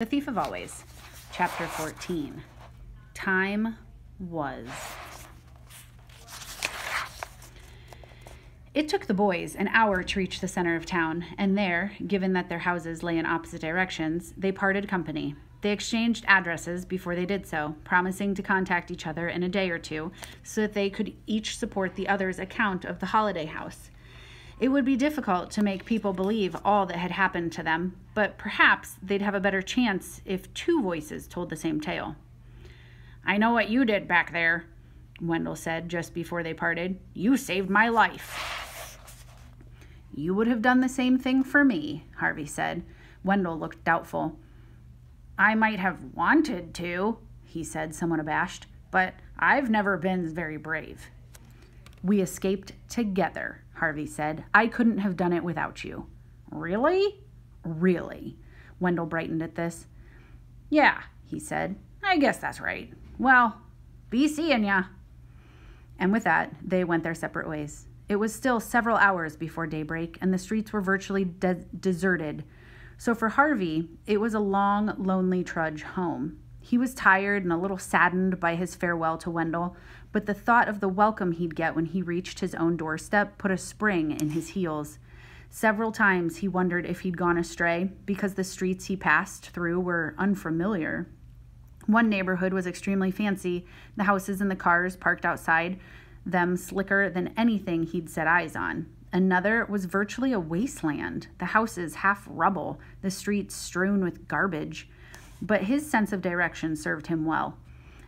The Thief of Always, Chapter 14. Time was. It took the boys an hour to reach the center of town, and there, given that their houses lay in opposite directions, they parted company. They exchanged addresses before they did so, promising to contact each other in a day or two so that they could each support the other's account of the holiday house. It would be difficult to make people believe all that had happened to them, but perhaps they'd have a better chance if two voices told the same tale. "I know what you did back there," Wendell said just before they parted. "You saved my life." "You would have done the same thing for me," Harvey said. Wendell looked doubtful. "I might have wanted to," he said, somewhat abashed, "but I've never been very brave." "We escaped together," Harvey said. "I couldn't have done it without you." "Really?" "Really." Wendell brightened at this. "Yeah," he said. "I guess that's right. Well, be seeing ya." And with that, they went their separate ways. It was still several hours before daybreak, and the streets were virtually deserted. So for Harvey, it was a long, lonely trudge home. He was tired and a little saddened by his farewell to Wendell, but the thought of the welcome he'd get when he reached his own doorstep put a spring in his heels. Several times he wondered if he'd gone astray because the streets he passed through were unfamiliar. One neighborhood was extremely fancy, the houses and the cars parked outside them slicker than anything he'd set eyes on. Another was virtually a wasteland, the houses half rubble, the streets strewn with garbage. But his sense of direction served him well.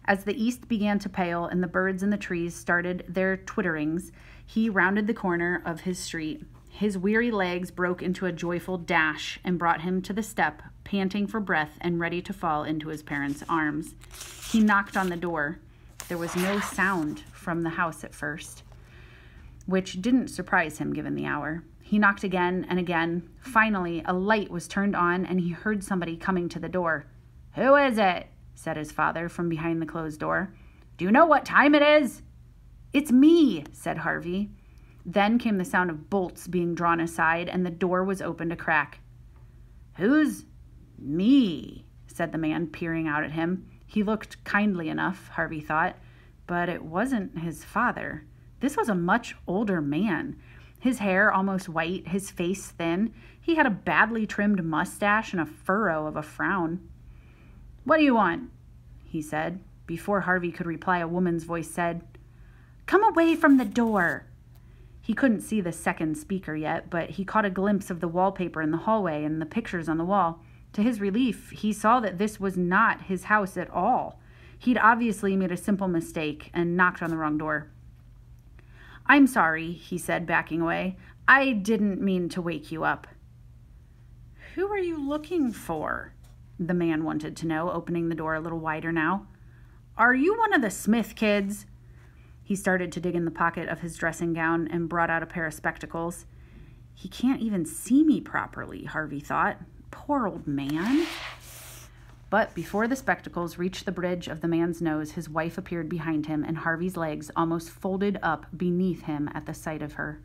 As the east began to pale and the birds in the trees started their twitterings, he rounded the corner of his street. His weary legs broke into a joyful dash and brought him to the step, panting for breath and ready to fall into his parents' arms. He knocked on the door. There was no sound from the house at first, which didn't surprise him given the hour. He knocked again and again. Finally, a light was turned on and he heard somebody coming to the door. "Who is it?" said his father from behind the closed door. "Do you know what time it is?" "It's me," said Harvey. Then came the sound of bolts being drawn aside and the door was opened a crack. "Who's me?" said the man, peering out at him. He looked kindly enough, Harvey thought, but it wasn't his father. This was a much older man. His hair almost white, his face thin. He had a badly trimmed mustache and a furrow of a frown. "What do you want?" he said. Before Harvey could reply, a woman's voice said, "Come away from the door." He couldn't see the second speaker yet, but he caught a glimpse of the wallpaper in the hallway and the pictures on the wall. To his relief, he saw that this was not his house at all. He'd obviously made a simple mistake and knocked on the wrong door. "I'm sorry," he said, backing away. "I didn't mean to wake you up." "Who are you looking for?" the man wanted to know, opening the door a little wider now. "Are you one of the Smith kids?" He started to dig in the pocket of his dressing gown and brought out a pair of spectacles. He can't even see me properly, Harvey thought. Poor old man. But before the spectacles reached the bridge of the man's nose, his wife appeared behind him, and Harvey's legs almost folded up beneath him at the sight of her.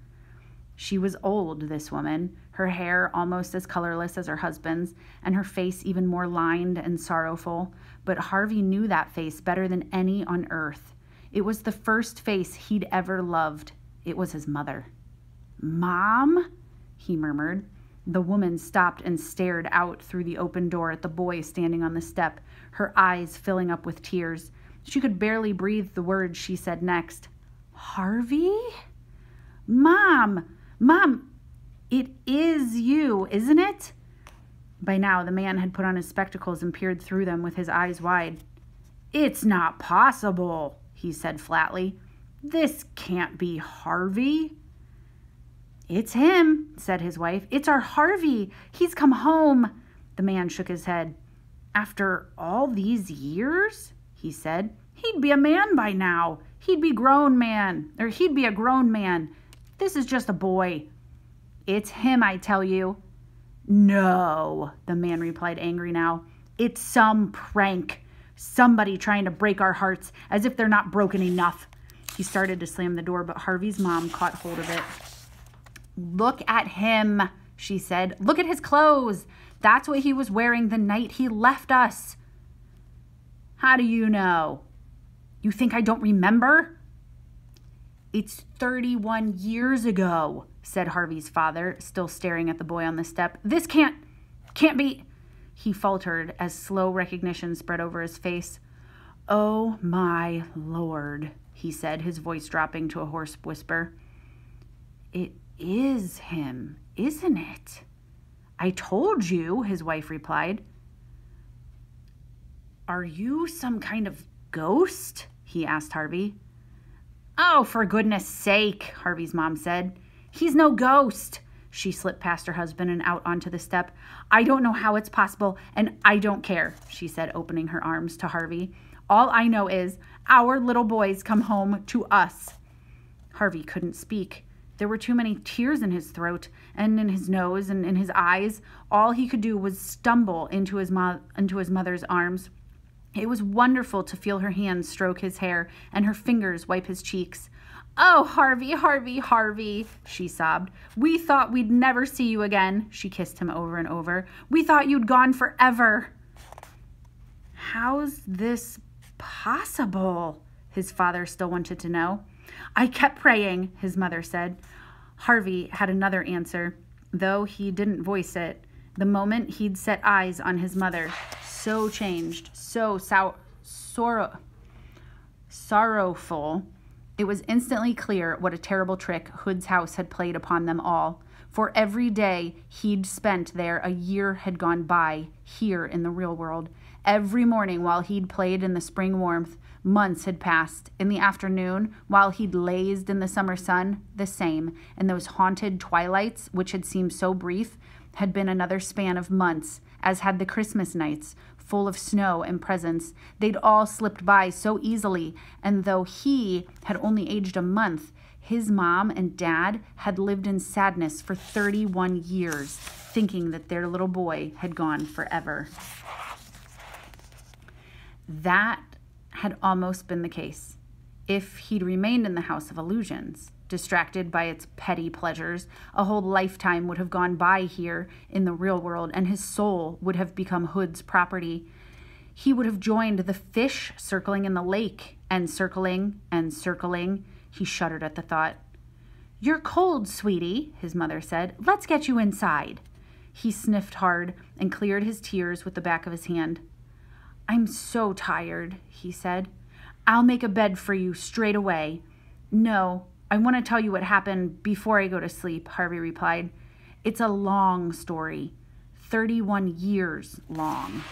She was old, this woman, her hair almost as colorless as her husband's, and her face even more lined and sorrowful. But Harvey knew that face better than any on earth. It was the first face he'd ever loved. It was his mother. "Mom?" he murmured. The woman stopped and stared out through the open door at the boy standing on the step, her eyes filling up with tears. She could barely breathe the words she said next. "Harvey? Mom! Mom, it is you, isn't it?" By now, the man had put on his spectacles and peered through them with his eyes wide. "It's not possible," he said flatly. "This can't be Harvey." "It's him," said his wife. "It's our Harvey. He's come home." The man shook his head. "After all these years?" he said. "He'd be a man by now. He'd be a grown man. This is just a boy." "It's him, I tell you." "No," the man replied, angry now. "It's some prank. Somebody trying to break our hearts, as if they're not broken enough." He started to slam the door, but Harvey's mom caught hold of it. "Look at him," she said. "Look at his clothes. That's what he was wearing the night he left us." "How do you know? You think I don't remember?" "It's 31 years ago," said Harvey's father, still staring at the boy on the step. "This can't be," he faltered as slow recognition spread over his face. "Oh, my Lord," he said, his voice dropping to a hoarse whisper. "It is him, isn't it?" "I told you," his wife replied. "Are you some kind of ghost?" he asked Harvey. "Oh, for goodness sake," Harvey's mom said. "He's no ghost." She slipped past her husband and out onto the step. "I don't know how it's possible, and I don't care," she said, opening her arms to Harvey. "All I know is our little boys come home to us." Harvey couldn't speak. There were too many tears in his throat and in his nose and in his eyes. All he could do was stumble into his mother's arms. It was wonderful to feel her hands stroke his hair and her fingers wipe his cheeks. "Oh, Harvey, Harvey, Harvey," she sobbed. "We thought we'd never see you again." She kissed him over and over. "We thought you'd gone forever." "How's this possible?" his father still wanted to know. "I kept praying," his mother said. Harvey had another answer, though he didn't voice it. The moment he'd set eyes on his mother, so changed, so sorrowful, it was instantly clear what a terrible trick Hood's house had played upon them all. For every day he'd spent there, a year had gone by here in the real world. Every morning while he'd played in the spring warmth, months had passed. In the afternoon, while he'd lazed in the summer sun, the same. And those haunted twilights, which had seemed so brief, had been another span of months, as had the Christmas nights, full of snow and presents. They'd all slipped by so easily, and though he had only aged a month, his mom and dad had lived in sadness for 31 years, thinking that their little boy had gone forever. That had almost been the case. If he'd remained in the House of Illusions, distracted by its petty pleasures, a whole lifetime would have gone by here in the real world, and his soul would have become Hood's property. He would have joined the fish circling in the lake, and circling and circling. He shuddered at the thought. "You're cold, sweetie," his mother said. "Let's get you inside." He sniffed hard and cleared his tears with the back of his hand. "I'm so tired," he said. "I'll make a bed for you straight away." "No, I want to tell you what happened before I go to sleep," Harvey replied. "It's a long story, 31 years long."